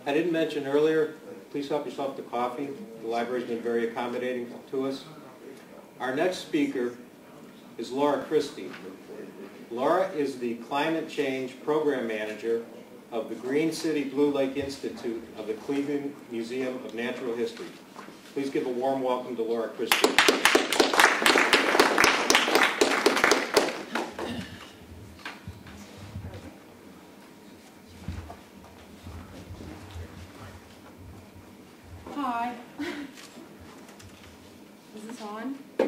I didn't mention earlier, please help yourself to coffee. The library's been very accommodating to us. Our next speaker is Laura Christie. Laura is the Climate Change Program Manager of the GreenCityBlueLake Institute of the Cleveland Museum of Natural History. Please give a warm welcome to Laura Christie. Hi. Is this on? I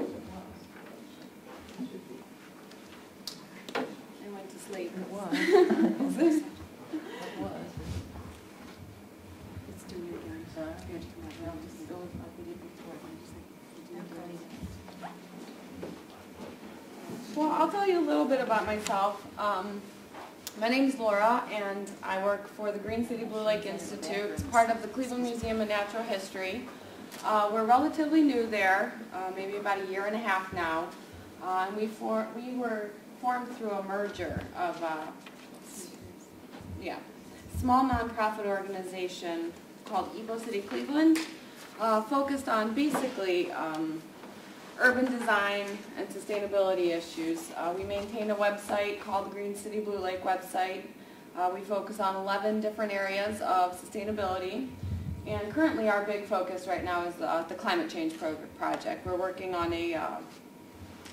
went to sleep. It was. Is this? It was. Let's do it again. Sorry. Good. Well, just go like we did before. Well, I'll tell you a little bit about myself. My name's Laura, and I work for the GreenCityBlueLake Institute. It's part of the Cleveland Museum of Natural History. We're relatively new there, maybe about a year and a half now. And we were formed through a merger of small nonprofit organization called Evo City Cleveland, focused on basically urban design and sustainability issues. We maintain a website called the GreenCityBlueLake website. We focus on 11 different areas of sustainability. And currently our big focus right now is the climate change project. We're working on a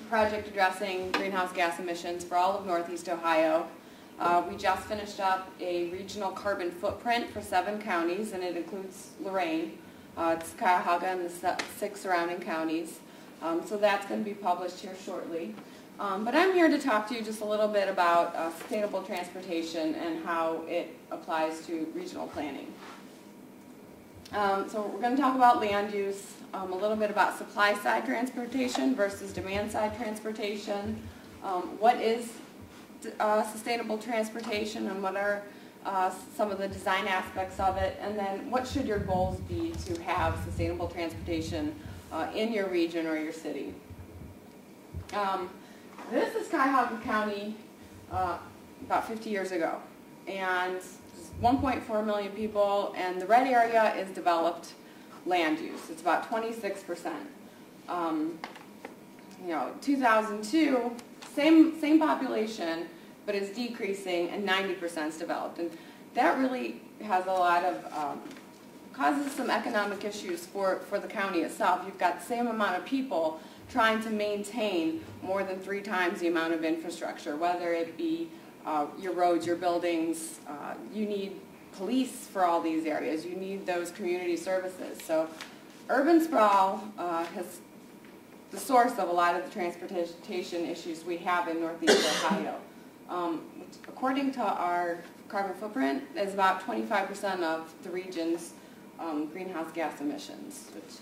project addressing greenhouse gas emissions for all of Northeast Ohio. We just finished up a regional carbon footprint for 7 counties, and it includes Lorain. It's Cuyahoga and the 6 surrounding counties. So that's going to be published here shortly. But I'm here to talk to you just a little bit about sustainable transportation and how it applies to regional planning. So we're going to talk about land use, a little bit about supply-side transportation versus demand-side transportation. What is sustainable transportation, and what are some of the design aspects of it, and then what should your goals be to have sustainable transportation in your region or your city. This is Cuyahoga County about 50 years ago, and 1.4 million people, and the red area is developed land use. It's about 26%. 2002, same population, but it's decreasing, and 90% is developed. And that really has a lot of causes some economic issues for the county itself. You've got the same amount of people trying to maintain more than 3 times the amount of infrastructure, whether it be your roads, your buildings. You need police for all these areas. You need those community services. So urban sprawl has the source of a lot of the transportation issues we have in Northeast Ohio. According to our carbon footprint, is about 25% of the region's greenhouse gas emissions, which is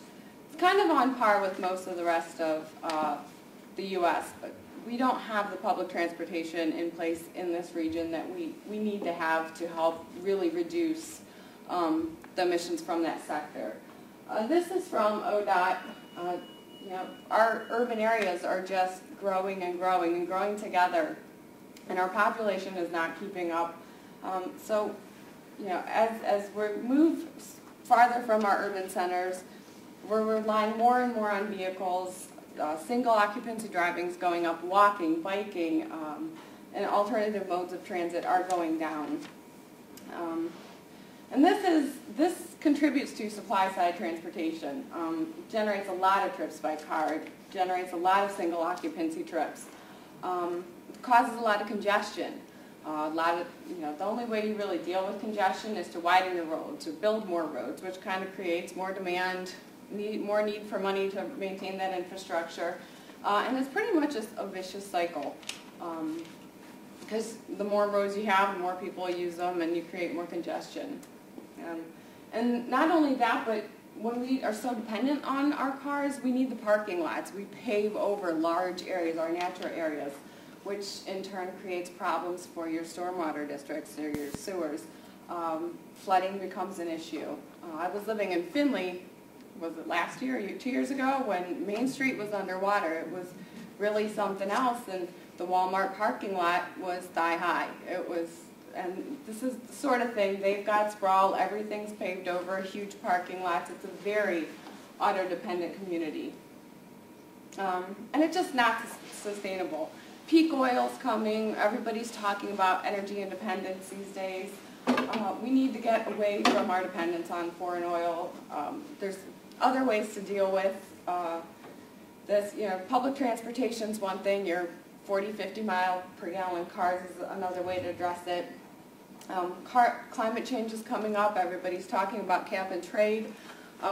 kind of on par with most of the rest of the U.S., but we don't have the public transportation in place in this region that we need to have to help really reduce the emissions from that sector. This is from ODOT. Our urban areas are just growing and growing and growing together, and our population is not keeping up. So, as we move farther from our urban centers, we're relying more and more on vehicles. Single occupancy driving is going up, walking, biking, and alternative modes of transit are going down. And this contributes to supply-side transportation. Generates a lot of trips by car. It generates a lot of single occupancy trips. Causes a lot of congestion. The only way you really deal with congestion is to widen the roads or build more roads, which kind of creates more demand, more need for money to maintain that infrastructure. And it's pretty much just a vicious cycle. Because the more roads you have, the more people use them, and you create more congestion. And not only that, but when we are so dependent on our cars, we need the parking lots. We pave over large areas, our natural areas, which in turn creates problems for your stormwater districts or your sewers. Flooding becomes an issue. I was living in Findlay, was it last year or 2 years ago, when Main Street was underwater. It was really something else, and the Walmart parking lot was thigh high. It was and this is the sort of thing, they've got sprawl, everything's paved over, huge parking lots, it's a very auto-dependent community. And it's just not sustainable. Peak oil's coming, everybody's talking about energy independence these days. We need to get away from our dependence on foreign oil. There's other ways to deal with this. You know, public transportation's one thing, your 40, 50 mile per gallon cars is another way to address it. Climate change is coming up, everybody's talking about cap and trade.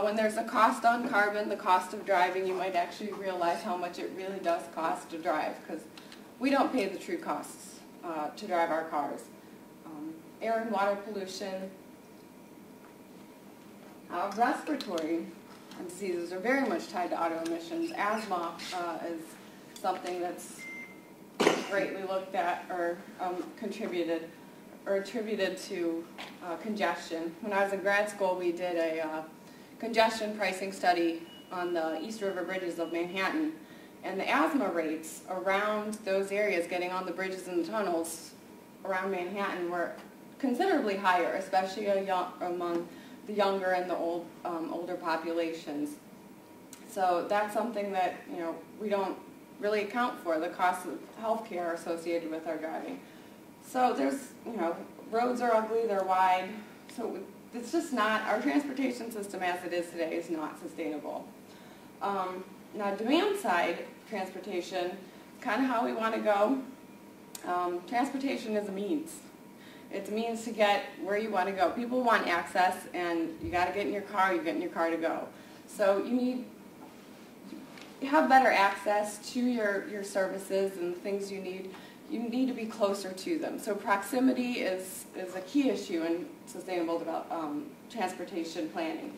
When there's a cost on carbon, the cost of driving, you might actually realize how much it really does cost to drive, because we don't pay the true costs to drive our cars. Air and water pollution, respiratory diseases are very much tied to auto emissions. Asthma is something that's greatly looked at or attributed to congestion. When I was in grad school, we did a congestion pricing study on the East River bridges of Manhattan, and the asthma rates around those areas, getting on the bridges and the tunnels around Manhattan, were considerably higher, especially among the younger and the older populations. So that's something that, you know, we don't really account for, the cost of health care associated with our driving. So there's, you know, roads are ugly, they're wide, so it's just not, our transportation system as it is today is not sustainable. Now demand side transportation, kind of how we want to go. Transportation is a means. It's a means to get where you want to go. People want access, and you got to get in your car, you get in your car to go. So you have better access to your services and the things you need. You need to be closer to them. So proximity is a key issue in sustainable transportation planning.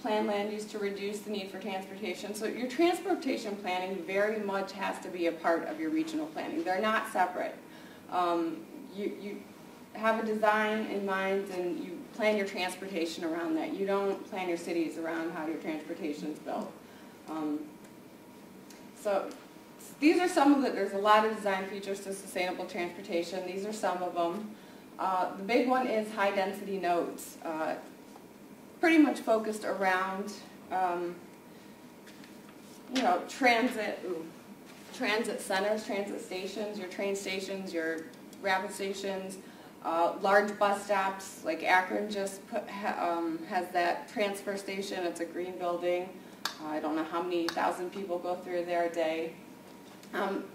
Plan land use to reduce the need for transportation. So your transportation planning very much has to be a part of your regional planning. They're not separate. You have a design in mind and you plan your transportation around that. You don't plan your cities around how your transportation is built. So these are some of there's a lot of design features to sustainable transportation. These are some of them. The big one is high density nodes. Pretty much focused around, you know, transit centers, transit stations, your train stations, your rapid stations, large bus stops. Like Akron just has that transfer station. It's a green building. I don't know how many thousand people go through there a day.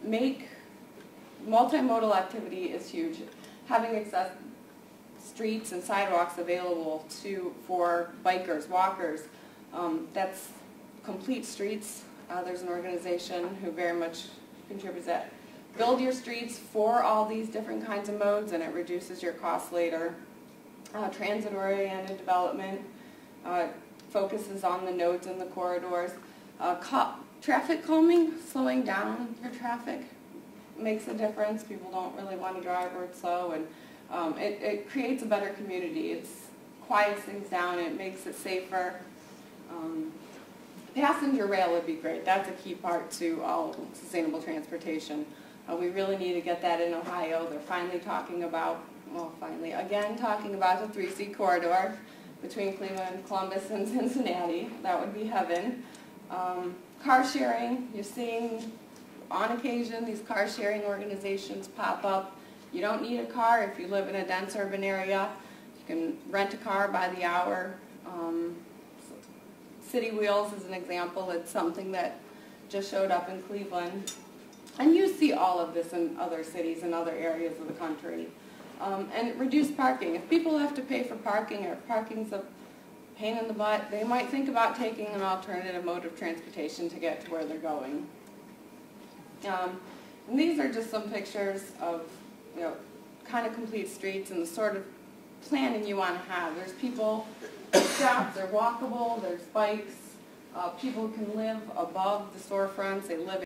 Make multimodal activity is huge. Having streets and sidewalks available for bikers, walkers. That's Complete Streets. There's an organization who very much contributes that. Build your streets for all these different kinds of modes, and it reduces your costs later. Transit-oriented development focuses on the nodes and the corridors. Traffic calming, slowing down your traffic makes a difference. People don't really want to drive where it's slow, and it creates a better community. It quiets things down, it makes it safer. Passenger rail would be great. That's a key part to all sustainable transportation. We really need to get that in Ohio. They're finally talking about, talking about the 3C corridor between Cleveland, Columbus, and Cincinnati. That would be heaven. Car sharing, you're seeing on occasion these car sharing organizations pop up. You don't need a car if you live in a dense urban area. You can rent a car by the hour. City Wheels is an example. It's something that just showed up in Cleveland. And you see all of this in other cities and other areas of the country. And reduce parking. If people have to pay for parking, or if parking's a pain in the butt, they might think about taking an alternative mode of transportation to get to where they're going. And these are just some pictures of, you know, kind of complete streets and the sort of planning you want to have. There's people, shops, they're walkable, there's bikes, people can live above the storefronts, they live